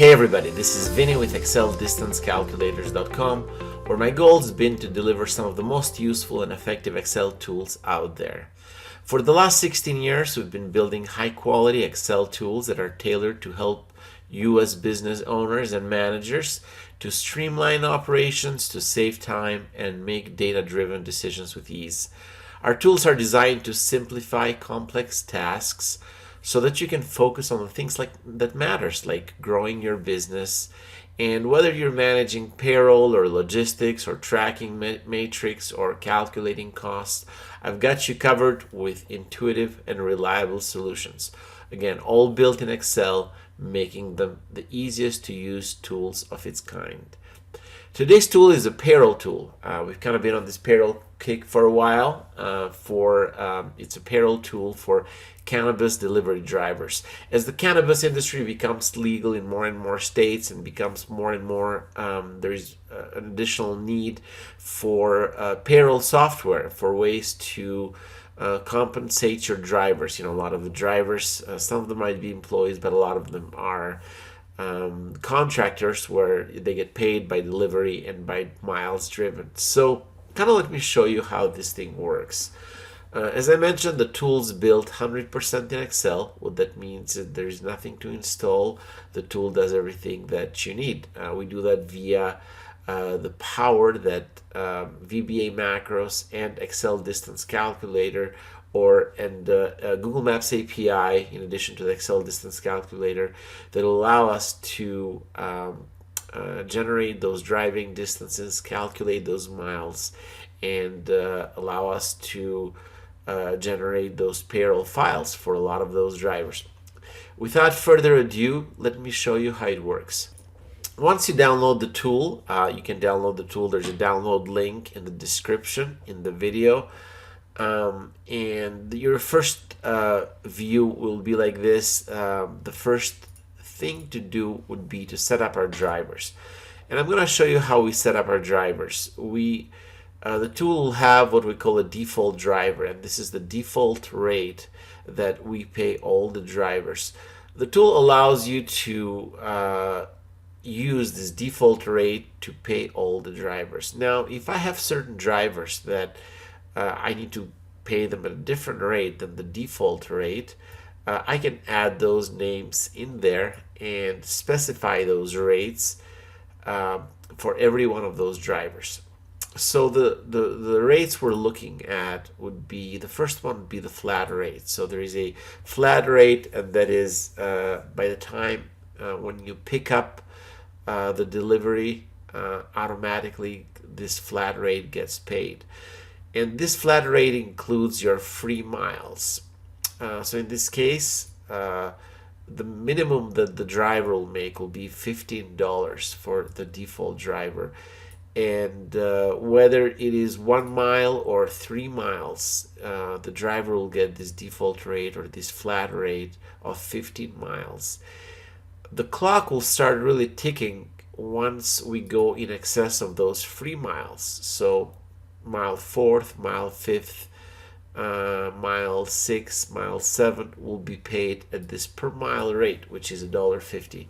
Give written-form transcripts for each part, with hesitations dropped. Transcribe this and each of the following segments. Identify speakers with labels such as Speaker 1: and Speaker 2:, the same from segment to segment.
Speaker 1: Hey everybody, this is Vinny with ExcelDistanceCalculators.com, where my goal has been to deliver some of the most useful and effective Excel tools out there. For the last 16 years, we've been building high-quality Excel tools that are tailored to help you as business owners and managers to streamline operations, to save time, and make data-driven decisions with ease. Our tools are designed to simplify complex tasks so that you can focus on the things that matters, like growing your business. And whether you're managing payroll or logistics or tracking matrix or calculating costs, I've got you covered with intuitive and reliable solutions. Again, all built in Excel, making them the easiest to use tools of its kind. Today's tool is a payroll tool. We've kind of been on this payroll kick for a while. It's a payroll tool for cannabis delivery drivers. As the cannabis industry becomes legal in more and more states and becomes more and more, there's an additional need for payroll software, for ways to compensate your drivers. You know, a lot of the drivers, some of them might be employees, but a lot of them are contractors, where they get paid by delivery and by miles driven. So kind of let me show you how this thing works. As I mentioned, the tool's built 100% in Excel. What that means is there's nothing to install. The tool does everything that you need. We do that via the power that VBA macros and Excel distance calculator and Google Maps API, in addition to the Excel distance calculator, that allow us to generate those driving distances, calculate those miles, and allow us to generate those payroll files for a lot of those drivers. Without further ado, let me show you how it works. Once you download the tool, you can download the tool. There's a download link in the description in the video. And your first view will be like this. The first thing to do would be to set up our drivers. And I'm going to show you how we set up our drivers. The tool will have what we call a default driver, and this is the default rate that we pay all the drivers. The tool allows you to use this default rate to pay all the drivers. Now, if I have certain drivers that I need to pay them at a different rate than the default rate, I can add those names in there and specify those rates for every one of those drivers. So the rates we're looking at would be, the first one would be the flat rate. So there is a flat rate, and that is by the time when you pick up the delivery, automatically this flat rate gets paid. And this flat rate includes your free miles. So in this case, the minimum that the driver will make will be $15 for the default driver. And whether it is 1 mile or 3 miles, the driver will get this default rate or this flat rate of 15 miles. The clock will start really ticking once we go in excess of those free miles. So mile 4th, mile 5th, mile 6, mile 7 will be paid at this per mile rate, which is $1.50.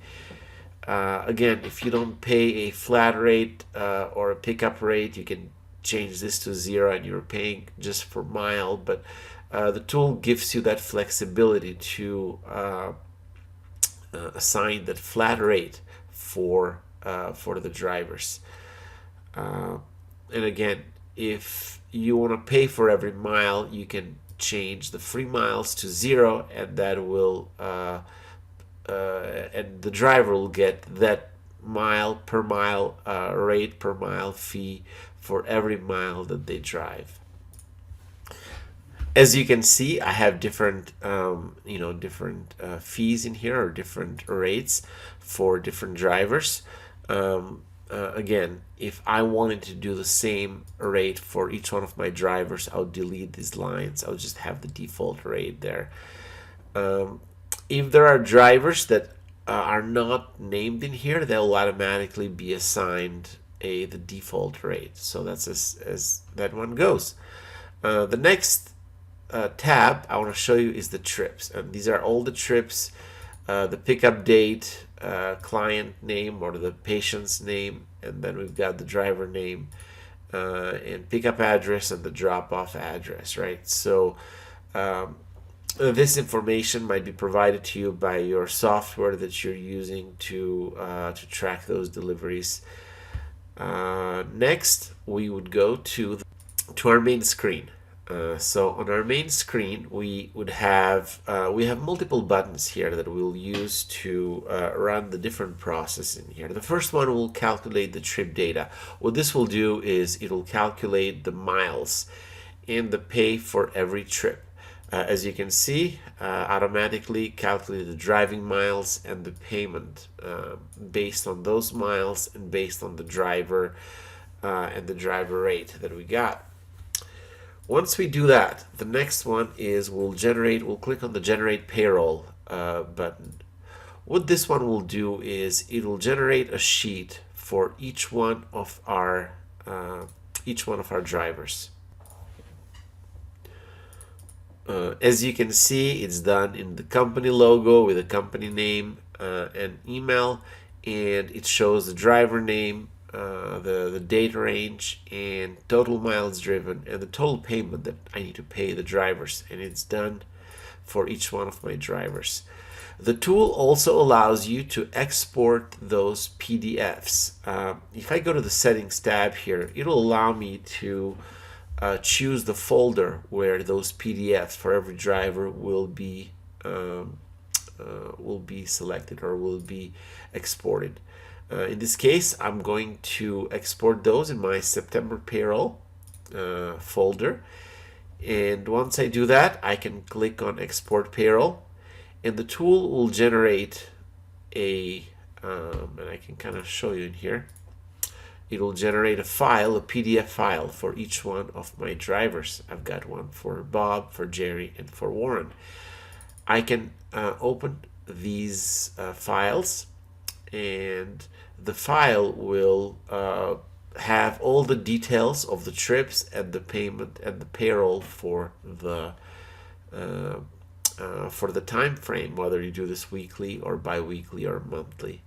Speaker 1: Again, if you don't pay a flat rate or a pickup rate, you can change this to 0 and you're paying just for mile. But the tool gives you that flexibility to assign that flat rate for the drivers. And again, if you want to pay for every mile, you can change the free miles to 0, and that will and the driver will get that mile per mile rate per mile fee for every mile that they drive. As you can see, I have different different fees in here, or different rates for different drivers. Again, if I wanted to do the same rate for each one of my drivers, I would delete these lines. I would just have the default rate there. If there are drivers that are not named in here, they'll automatically be assigned the default rate. So that's as that one goes. The next tab I want to show you is the trips, and these are all the trips, the pickup date, client name or the patient's name, and then we've got the driver name and pickup address and the drop-off address, right? So this information might be provided to you by your software that you're using to track those deliveries. Next, we would go to our main screen. So on our main screen, we have multiple buttons here that we'll use to run the different process in here. The first one will calculate the trip data. What this will do is it will calculate the miles and the pay for every trip. As you can see, automatically calculate the driving miles and the payment based on those miles and based on the driver and the driver rate that we got. Once we do that, the next one is we'll click on the generate payroll button. What this one will do is it will generate a sheet for each one of our drivers. As you can see, it's done in the company logo with a company name and email, and it shows the driver name, the date range, and total miles driven, and the total payment that I need to pay the drivers, and it's done for each one of my drivers. The tool also allows you to export those PDFs. If I go to the settings tab here, it'll allow me to choose the folder where those PDFs for every driver will be selected or will be exported. In this case, I'm going to export those in my September payroll folder, and once I do that, I can click on export payroll, and the tool will generate and I can kind of show you in here. It will generate a PDF file for each one of my drivers. I've got one for Bob, for Jerry, and for Warren. I can open these files, and the file will have all the details of the trips and the payment and the payroll for the time frame, whether you do this weekly or bi-weekly or monthly.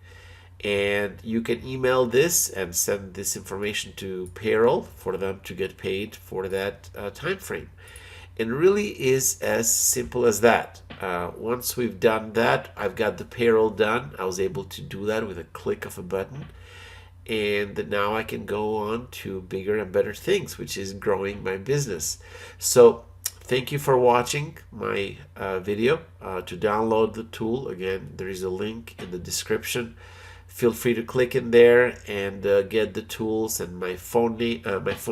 Speaker 1: And you can email this and send this information to payroll for them to get paid for that time frame. It really is as simple as that. Once we've done that, I've got the payroll done. I was able to do that with a click of a button, and now I can go on to bigger and better things, which is growing my business. So thank you for watching my video. To download the tool, again, there is a link in the description. Feel free to click in there and get the tools, and my phone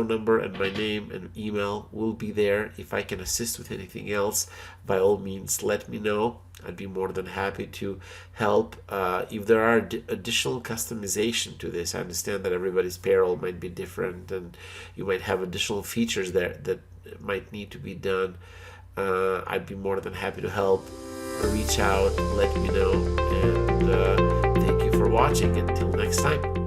Speaker 1: number and my name and email will be there. If I can assist with anything else, by all means, let me know. I'd be more than happy to help. If there are additional customization to this, I understand that everybody's payroll might be different, and you might have additional features there that might need to be done. I'd be more than happy to help. Reach out, let me know, and thank you for watching. Until next time.